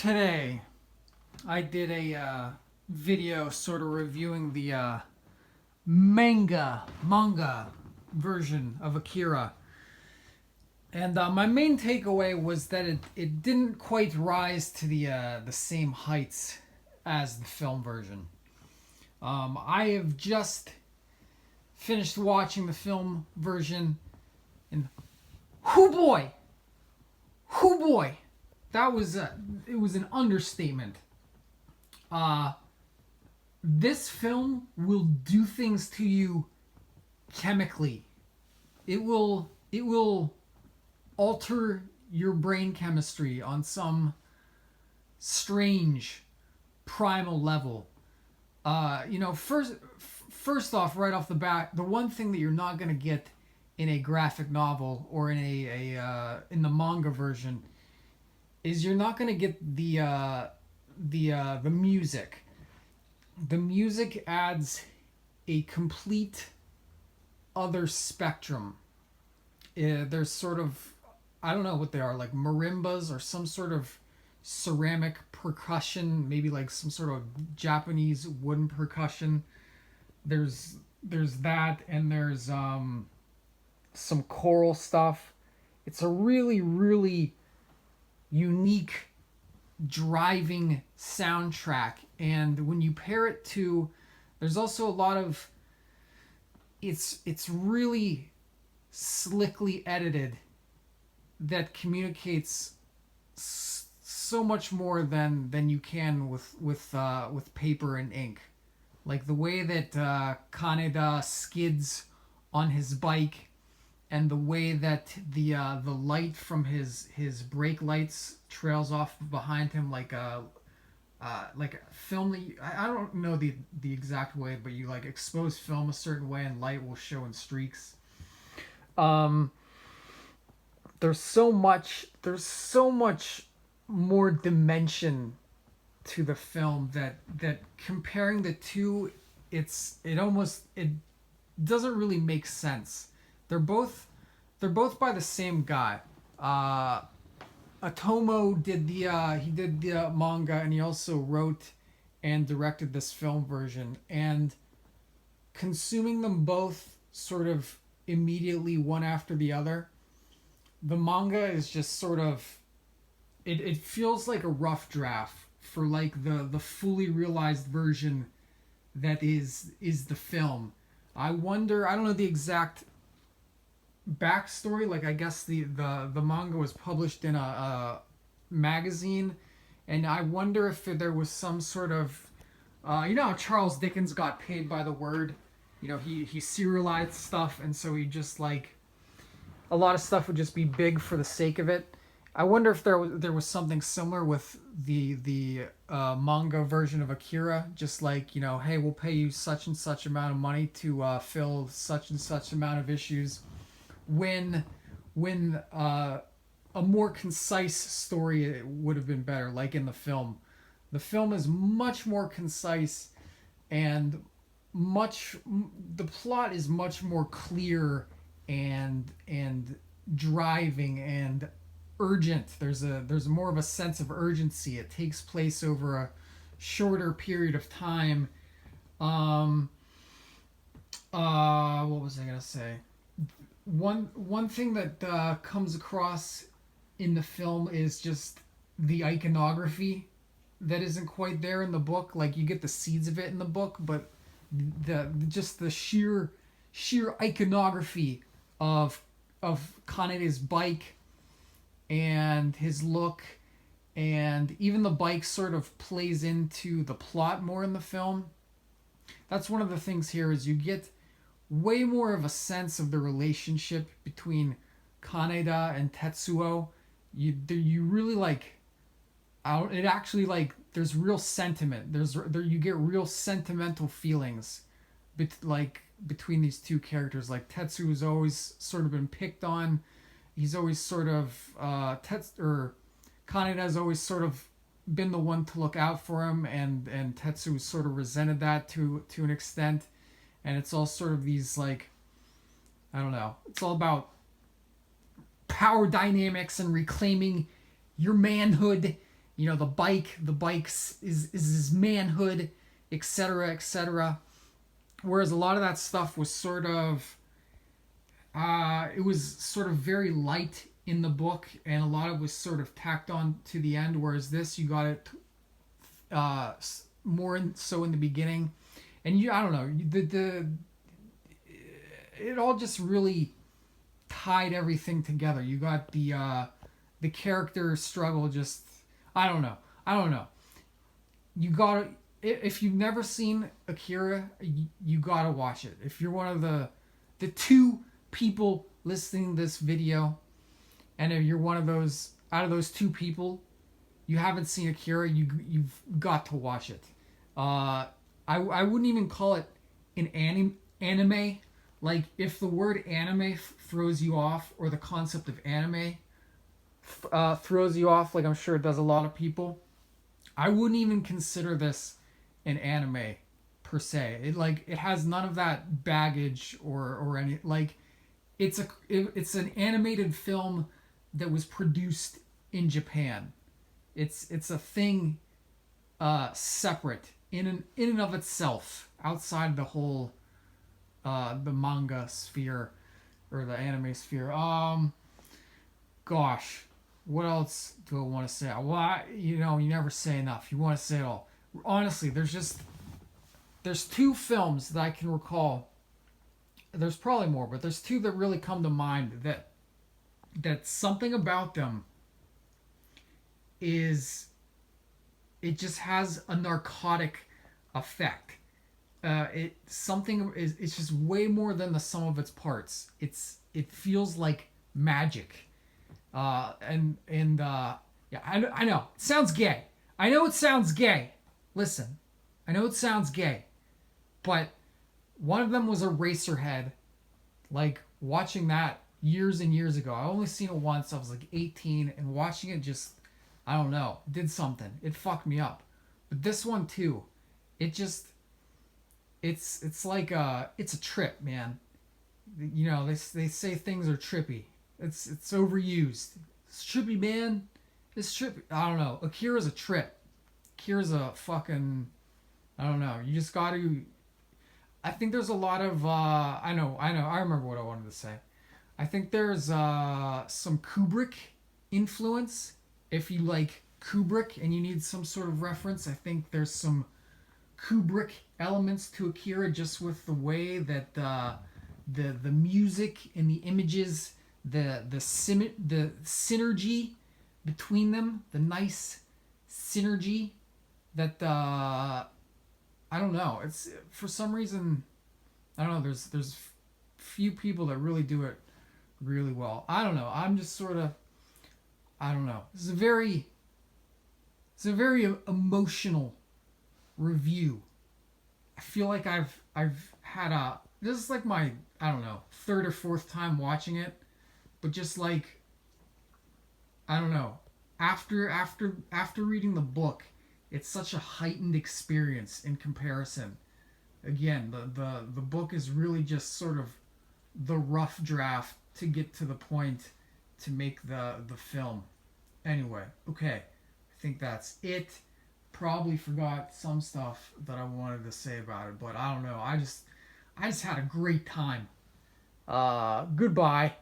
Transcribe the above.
today, I did a video sort of reviewing the manga version of Akira. And my main takeaway was that it didn't quite rise to the same heights as the film version. I have just finished watching the film version, and hoo boy, that was it was an understatement. This film will do things to you chemically. It will alter your brain chemistry on some strange primal level. First off, right off the bat, the one thing that you're not gonna get in a graphic novel or in in the manga version is you're not gonna get the music. The music adds a complete other spectrum. There's sort of, I don't know what they are, like marimbas or some sort of ceramic percussion, maybe like some sort of Japanese wooden percussion. There's that, and there's some choral stuff. It's a really, really unique driving soundtrack, and when you pair it to, there's also a lot of, it's really slickly edited that communicates so much more than you can with paper and ink. Like the way that Kaneda skids on his bike, and the way that the light from his brake lights trails off behind him like a film that I don't know the exact way, but you like expose film a certain way and light will show in streaks. There's so much more dimension to the film that comparing the two, it doesn't really make sense. They're both by the same guy. Otomo did the manga, and he also wrote and directed this film version. And consuming them both sort of immediately, one after the other, the manga is just sort of, it feels like a rough draft for like the fully realized version that is the film. I don't know the exact backstory. Like, I guess the manga was published in a magazine, and I wonder if there was some sort of you know how Charles Dickens got paid by the word. He serialized stuff, and so he just, like, a lot of stuff would just be big for the sake of it. I wonder if there was something similar with the manga version of Akira. Just like, hey, we'll pay you such and such amount of money to fill such and such amount of issues. When a more concise story would have been better, like in the film. The film is much more concise, and the plot is much more clear and driving and urgent. There's more of a sense of urgency. It takes place over a shorter period of time. What was I gonna say? One thing that comes across in the film is just the iconography that isn't quite there in the book. Like, you get the seeds of it in the book, but the sheer iconography of Kanede's bike and his look, and even the bike sort of plays into the plot more in the film. That's one of the things here, is you get way more of a sense of the relationship between Kaneda and Tetsuo. You really, like, it actually, like, there's real sentiment. You get real sentimental feelings between these two characters. Like, Tetsuo's always sort of been picked on. He's always sort of Kaneda's always sort of been the one to look out for him, and Tetsuo sort of resented that to an extent. And it's all sort of these, like, I don't know, it's all about power dynamics and reclaiming your manhood, the bikes is his manhood, etc., etc. Whereas a lot of that stuff was sort of it was sort of very light in the book, and a lot of it was sort of tacked on to the end. Whereas this, you got it more so in the beginning, and I don't know, the it all just really tied everything together. You got the character struggle. Just I don't know. You got to if you've never seen Akira, you gotta watch it. If you're one of the two people listening to this video, and if you're one of those out of those two people, you haven't seen Akira, you've got to watch it. I wouldn't even call it an anime. Like, if the word anime throws you off, or the concept of anime throws you off, like I'm sure it does a lot of people, I wouldn't even consider this an anime per se. It has none of that baggage or any like. It's an animated film that was produced in Japan. It's a thing separate in and of itself, outside the whole the manga sphere or the anime sphere. Gosh, what else do I want to say? Well, you never say enough. You want to say it all. Honestly, there's two films that I can recall. There's probably more, but there's two that really come to mind that something about them is it just has a narcotic effect. It's just way more than the sum of its parts. It feels like magic. Yeah, I know it sounds gay. I know it sounds gay. Listen, I know it sounds gay, but one of them was Eraserhead. Like, watching that years and years ago. I only seen it once. I was like 18, and watching it just, I don't know, did something. It fucked me up. But this one too, it just, it's like it's a trip, man. They say things are trippy. It's overused. It's trippy, man. It's trippy. I don't know. Akira's a trip. Akira's a fucking, I don't know. You just got to. I think there's a lot of I know. I remember what I wanted to say. I think there's some Kubrick influence. If you like Kubrick and you need some sort of reference, I think there's some Kubrick elements to Akira, just with the way that the music and the images, the synergy between them, the nice synergy that I don't know. It's for some reason, I don't know. There's few people that really do it really well. I don't know. I'm just sort of, I don't know. It's a very emotional review. I feel like I've had this is like my, I don't know, third or fourth time watching it, but just like, I don't know. After reading the book, it's such a heightened experience in comparison. Again, the book is really just sort of the rough draft to get to the point to make the film. Anyway, okay. I think that's it. Probably forgot some stuff that I wanted to say about it, but I don't know. I just had a great time. Goodbye.